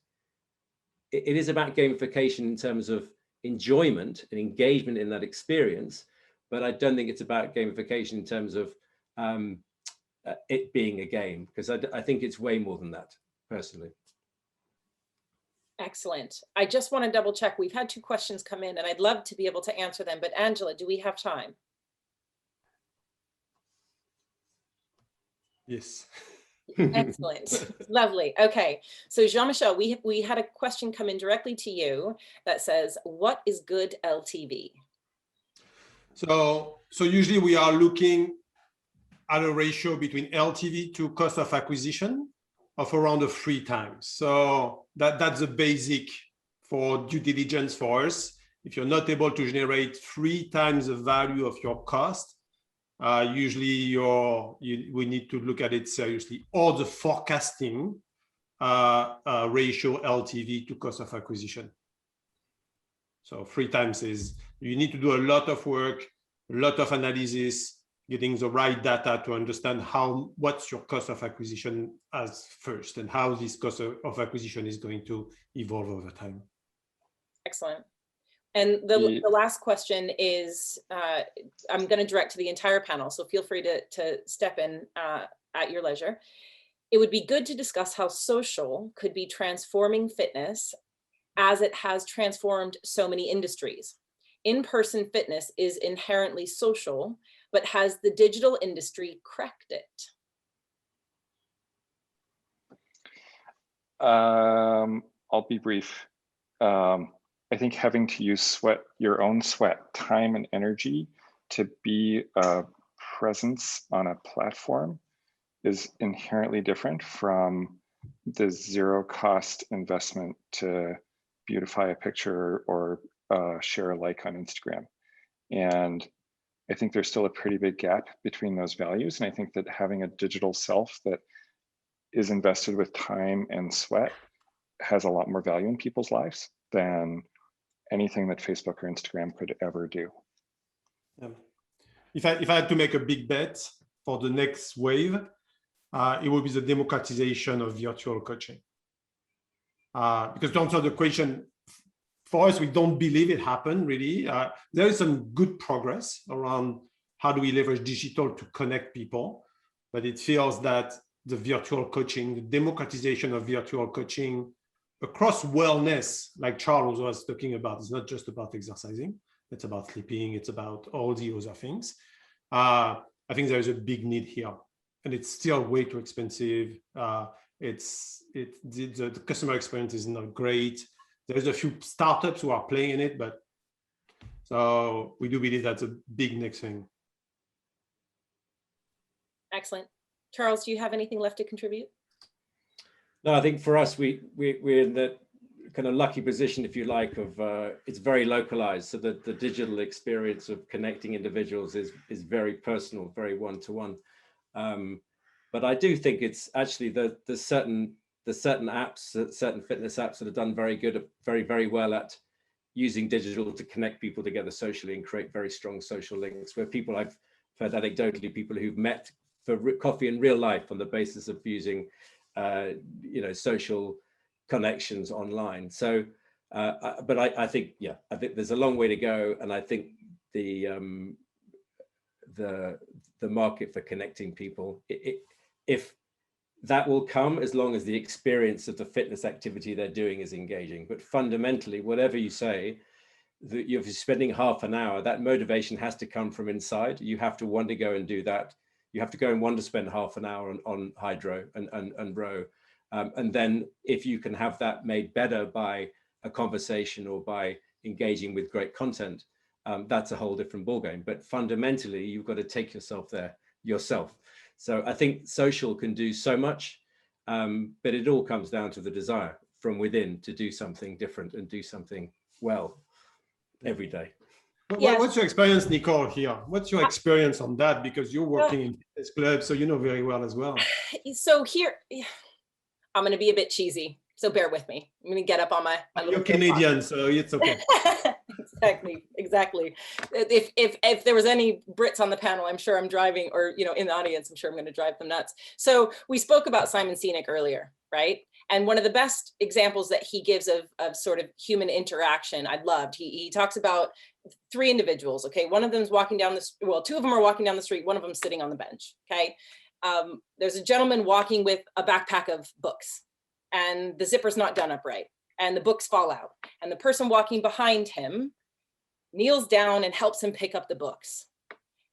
is about gamification in terms of enjoyment and engagement in that experience. But I don't think it's about gamification in terms of it being a game, because I think it's way more than that, personally. Excellent. I just want to double check. We've had 2 questions come in and I'd love to be able to answer them, but Angela, do we have time? Yes. Excellent. Lovely. Okay. So Jean-Michel, we had a question come in directly to you that says, what is good LTV? So usually we are looking at a ratio between LTV to cost of acquisition of around 3 times. So that's the basic for due diligence for us. If you're not able to generate 3 times the value of your cost, usually we need to look at it seriously, or the forecasting ratio LTV to cost of acquisition. So 3 times is, you need to do a lot of work, a lot of analysis, getting the right data to understand what's your cost of acquisition as first, and how this cost of acquisition is going to evolve over time. Excellent. And the last question is, I'm going to direct to the entire panel, so feel free to step in at your leisure. It would be good to discuss how social could be transforming fitness as it has transformed so many industries. In-person fitness is inherently social, but has the digital industry cracked it? I'll be brief. I think having to use your own sweat, time, and energy to be a presence on a platform is inherently different from the zero-cost investment to beautify a picture or share a like on Instagram. And I think there's still a pretty big gap between those values. And I think that having a digital self that is invested with time and sweat has a lot more value in people's lives than anything that Facebook or Instagram could ever do. Yeah. If I had to make a big bet for the next wave, it would be the democratization of virtual coaching. Because to answer the question, for us, we don't believe it happened really. There is some good progress around how do we leverage digital to connect people, but it feels that the virtual coaching, the democratization of virtual coaching across wellness, like Charles was talking about, it's not just about exercising, it's about sleeping, it's about all the other things. I think there is a big need here, and it's still way too expensive. The customer experience is not great. There's a few startups who are playing in it, but so we do believe that's a big next thing. Excellent. Charles, do you have anything left to contribute? No, I think for us, we're in the kind of lucky position, if you like, of it's very localized. So that the digital experience of connecting individuals is very personal, very one-to-one. But I do think it's actually the certain apps, certain fitness apps that have done very well at using digital to connect people together socially and create very strong social links, where people, I've heard anecdotally, people who've met for coffee in real life on the basis of using social connections online. So but I think there's a long way to go, and I think the market for connecting people, if that will come, as long as the experience of the fitness activity they're doing is engaging. But fundamentally, whatever you say, if you're spending half an hour, that motivation has to come from inside. You have to want to go and do that. You have to go and want to spend half an hour on Hydrow and Row. And then if you can have that made better by a conversation or by engaging with great content, that's a whole different ballgame. But fundamentally, you've got to take yourself there yourself. So I think social can do so much, but it all comes down to the desire from within to do something different and do something well every day. Yes. What's your experience, Nicole, here? What's your experience on that? Because you're working in fitness clubs, so you know very well as well. So here, I'm going to be a bit cheesy, so bear with me. I'm going to get up on my You're Canadian, so it's okay. Exactly. If there was any Brits on the panel, I'm sure I'm driving, or in the audience, I'm sure I'm going to drive them nuts. So we spoke about Simon Sinek earlier, right? And one of the best examples that he gives of sort of human interaction, I loved. He talks about 3 individuals. Okay, one of them's walking down the well, 2 of them are walking down the street. One of them sitting on the bench. Okay, there's a gentleman walking with a backpack of books, and the zipper's not done upright, and the books fall out. And the person walking behind him kneels down and helps him pick up the books.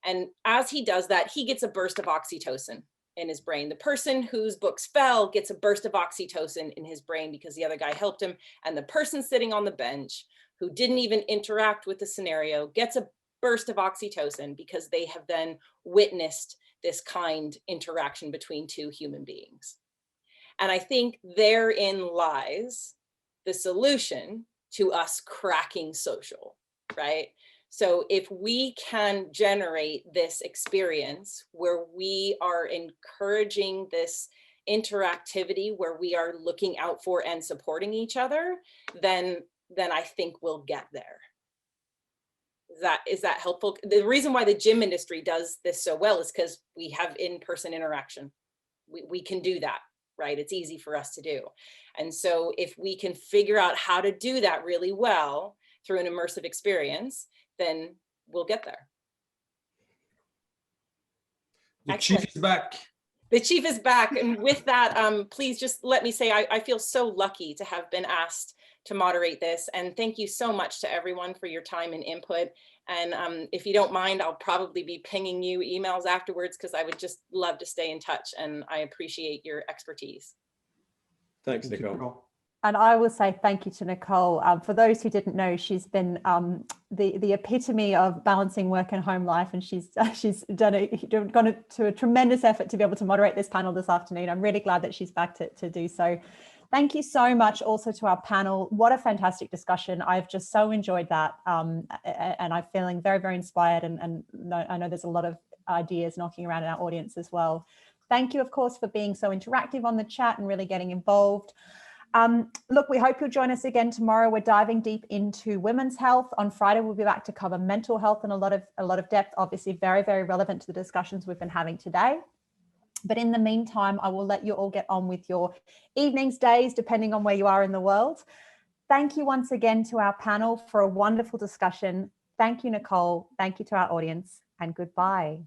And as he does that, he gets a burst of oxytocin in his brain. The person whose books fell gets a burst of oxytocin in his brain because the other guy helped him. And the person sitting on the bench who didn't even interact with the scenario gets a burst of oxytocin because they have then witnessed this kind interaction between 2 human beings. And I think therein lies the solution to us cracking social, right? So if we can generate this experience where we are encouraging this interactivity, where we are looking out for and supporting each other, then I think we'll get there. Is that helpful? The reason why the gym industry does this so well is because we have in-person interaction. We can do that, right? It's easy for us to do. And so if we can figure out how to do that really well through an immersive experience, then we'll get there. The Excellent. chief is back. The chief is back. And with that, please just let me say, I feel so lucky to have been asked to moderate this. And thank you so much to everyone for your time and input. And if you don't mind, I'll probably be pinging you emails afterwards because I would just love to stay in touch. And I appreciate your expertise. Thanks, Nicole. And I will say thank you to Nicole. For those who didn't know, she's been the epitome of balancing work and home life, and she's gone to a tremendous effort to be able to moderate this panel this afternoon. I'm really glad that she's back to do so. Thank you so much also to our panel. What a fantastic discussion. I've just so enjoyed that, and I'm feeling very, very inspired, and I know there's a lot of ideas knocking around in our audience as well. Thank you, of course, for being so interactive on the chat and really getting involved. Look, we hope you'll join us again tomorrow. We're diving deep into women's health. On Friday, we'll be back to cover mental health in a lot of depth, obviously very, very relevant to the discussions we've been having today. But in the meantime, I will let you all get on with your evenings, days, depending on where you are in the world. Thank you once again to our panel for a wonderful discussion. Thank you, Nicole. Thank you to our audience, and goodbye.